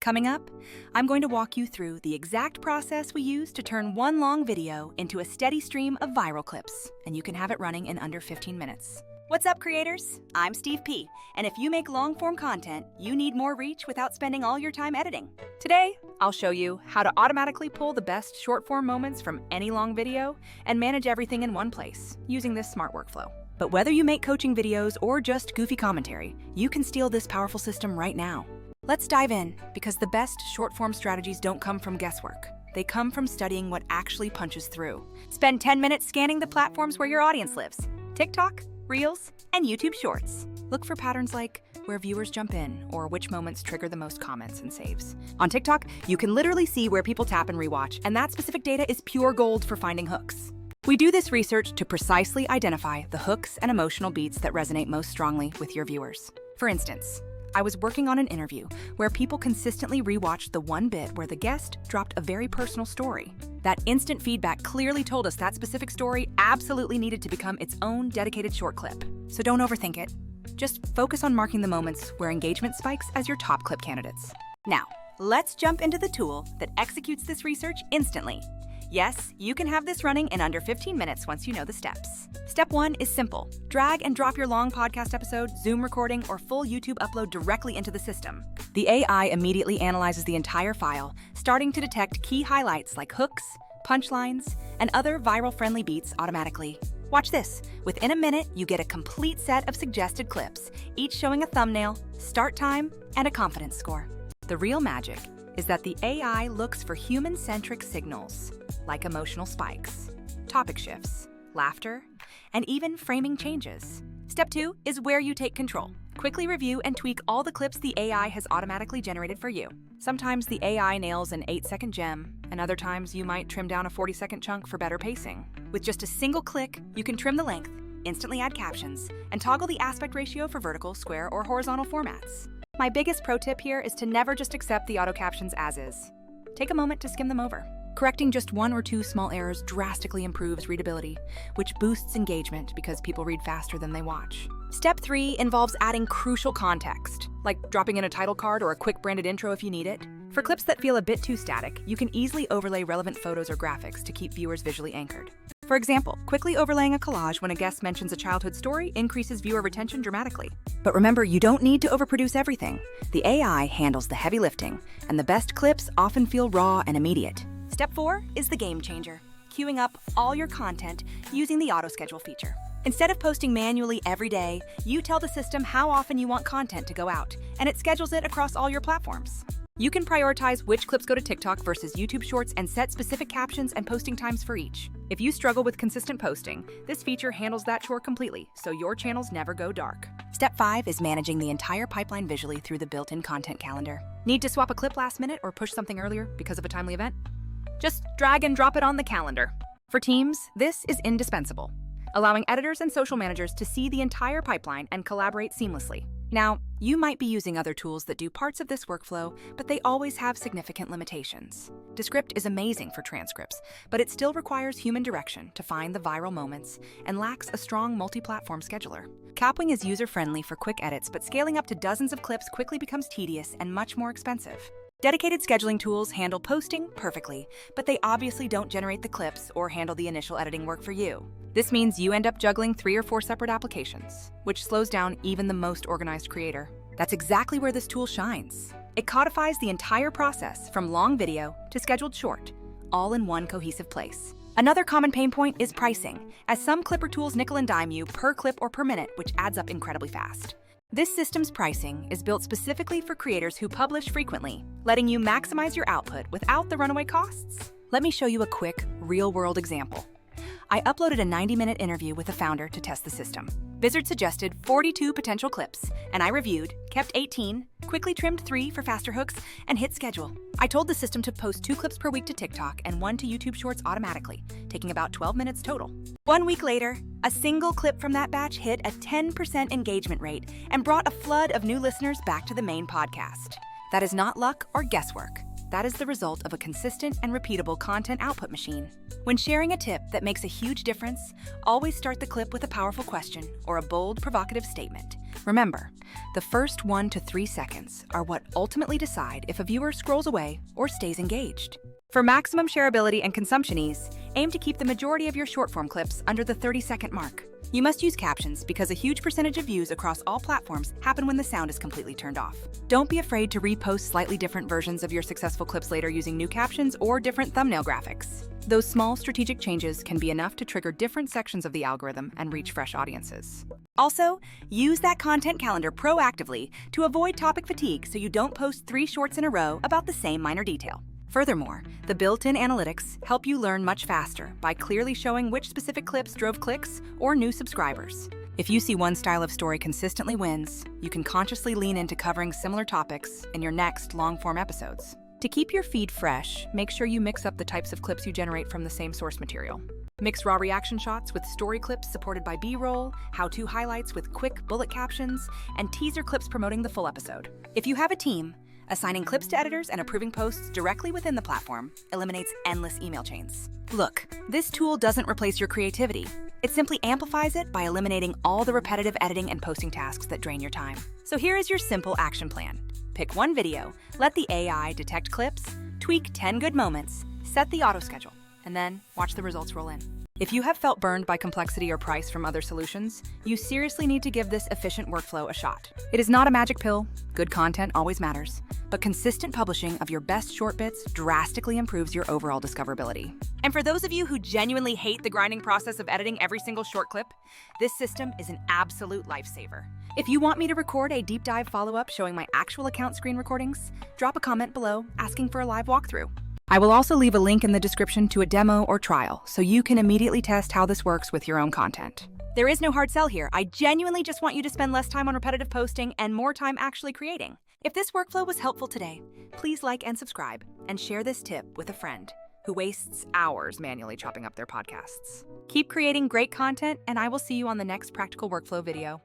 Coming up, I'm going to walk you through the exact process we use to turn one long video into a steady stream of viral clips, and you can have it running in under 15 minutes. What's up, creators? I'm Steve P, and if you make long-form content, you need more reach without spending all your time editing. Today, I'll show you how to automatically pull the best short-form moments from any long video and manage everything in one place using this smart workflow. But whether you make coaching videos or just goofy commentary, you can steal this powerful system right now. Let's dive in, because the best short-form strategies don't come from guesswork. They come from studying what actually punches through. Spend 10 minutes scanning the platforms where your audience lives: TikTok, Reels, and YouTube Shorts. Look for patterns like where viewers jump in or which moments trigger the most comments and saves. On TikTok, you can literally see where people tap and rewatch, and that specific data is pure gold for finding hooks. We do this research to precisely identify the hooks and emotional beats that resonate most strongly with your viewers. For instance, I was working on an interview where people consistently rewatched the one bit where the guest dropped a very personal story. That instant feedback clearly told us that specific story absolutely needed to become its own dedicated short clip. So don't overthink it. Just focus on marking the moments where engagement spikes as your top clip candidates. Now, let's jump into the tool that executes this research instantly. Yes, you can have this running in under 15 minutes once you know the steps. Step 1 is simple. Drag and drop your long podcast episode, Zoom recording, or full YouTube upload directly into the system. The AI immediately analyzes the entire file, starting to detect key highlights like hooks, punchlines, and other viral-friendly beats automatically. Watch this. Within a minute, you get a complete set of suggested clips, each showing a thumbnail, start time, and a confidence score. The real magic is that the AI looks for human-centric signals, like emotional spikes, topic shifts, laughter, and even framing changes. Step 2 is where you take control. Quickly review and tweak all the clips the AI has automatically generated for you. Sometimes the AI nails an 8-second gem, and other times you might trim down a 40-second chunk for better pacing. With just a single click, you can trim the length, instantly add captions, and toggle the aspect ratio for vertical, square, or horizontal formats. My biggest pro tip here is to never just accept the auto captions as is. Take a moment to skim them over. Correcting just 1 or 2 small errors drastically improves readability, which boosts engagement because people read faster than they watch. Step 3 involves adding crucial context, like dropping in a title card or a quick branded intro if you need it. For clips that feel a bit too static, you can easily overlay relevant photos or graphics to keep viewers visually anchored. For example, quickly overlaying a collage when a guest mentions a childhood story increases viewer retention dramatically. But remember, you don't need to overproduce everything. The AI handles the heavy lifting, and the best clips often feel raw and immediate. Step 4 is the game changer, queuing up all your content using the auto-schedule feature. Instead of posting manually every day, you tell the system how often you want content to go out, and it schedules it across all your platforms. You can prioritize which clips go to TikTok versus YouTube Shorts and set specific captions and posting times for each. If you struggle with consistent posting, this feature handles that chore completely, so your channels never go dark. Step 5 is managing the entire pipeline visually through the built-in content calendar. Need to swap a clip last minute or push something earlier because of a timely event? Just drag and drop it on the calendar. For teams, this is indispensable, allowing editors and social managers to see the entire pipeline and collaborate seamlessly. Now, you might be using other tools that do parts of this workflow, but they always have significant limitations. Descript is amazing for transcripts, but it still requires human direction to find the viral moments and lacks a strong multi-platform scheduler. Capwing is user-friendly for quick edits, but scaling up to dozens of clips quickly becomes tedious and much more expensive. Dedicated scheduling tools handle posting perfectly, but they obviously don't generate the clips or handle the initial editing work for you. This means you end up juggling 3 or 4 separate applications, which slows down even the most organized creator. That's exactly where this tool shines. It codifies the entire process from long video to scheduled short, all in one cohesive place. Another common pain point is pricing, as some clipper tools nickel and dime you per clip or per minute, which adds up incredibly fast. This system's pricing is built specifically for creators who publish frequently, letting you maximize your output without the runaway costs. Let me show you a quick, real-world example. I uploaded a 90-minute interview with the founder to test the system. Vizard suggested 42 potential clips, and I reviewed, kept 18, quickly trimmed 3 for faster hooks, and hit schedule. I told the system to post 2 clips per week to TikTok and 1 to YouTube Shorts automatically, taking about 12 minutes total. 1 week later, a single clip from that batch hit a 10% engagement rate and brought a flood of new listeners back to the main podcast. That is not luck or guesswork. That is the result of a consistent and repeatable content output machine. When sharing a tip that makes a huge difference, always start the clip with a powerful question or a bold, provocative statement. Remember, the first 1 to 3 seconds are what ultimately decide if a viewer scrolls away or stays engaged. For maximum shareability and consumption ease, aim to keep the majority of your short-form clips under the 30-second mark. You must use captions because a huge percentage of views across all platforms happen when the sound is completely turned off. Don't be afraid to repost slightly different versions of your successful clips later using new captions or different thumbnail graphics. Those small strategic changes can be enough to trigger different sections of the algorithm and reach fresh audiences. Also, use that content calendar proactively to avoid topic fatigue so you don't post 3 shorts in a row about the same minor detail. Furthermore, the built-in analytics help you learn much faster by clearly showing which specific clips drove clicks or new subscribers. If you see one style of story consistently wins, you can consciously lean into covering similar topics in your next long-form episodes. To keep your feed fresh, make sure you mix up the types of clips you generate from the same source material. Mix raw reaction shots with story clips supported by B-roll, how-to highlights with quick bullet captions, and teaser clips promoting the full episode. If you have a team, assigning clips to editors and approving posts directly within the platform eliminates endless email chains. Look, this tool doesn't replace your creativity. It simply amplifies it by eliminating all the repetitive editing and posting tasks that drain your time. So here is your simple action plan. Pick one video, let the AI detect clips, tweak 10 good moments, set the auto schedule, and then watch the results roll in. If you have felt burned by complexity or price from other solutions, you seriously need to give this efficient workflow a shot. It is not a magic pill. Good content always matters, but consistent publishing of your best short bits drastically improves your overall discoverability. And for those of you who genuinely hate the grinding process of editing every single short clip, this system is an absolute lifesaver. If you want me to record a deep dive follow-up showing my actual account screen recordings, drop a comment below asking for a live walkthrough. I will also leave a link in the description to a demo or trial so you can immediately test how this works with your own content. There is no hard sell here. I genuinely just want you to spend less time on repetitive posting and more time actually creating. If this workflow was helpful today, please like and subscribe and share this tip with a friend who wastes hours manually chopping up their podcasts. Keep creating great content, and I will see you on the next practical workflow video.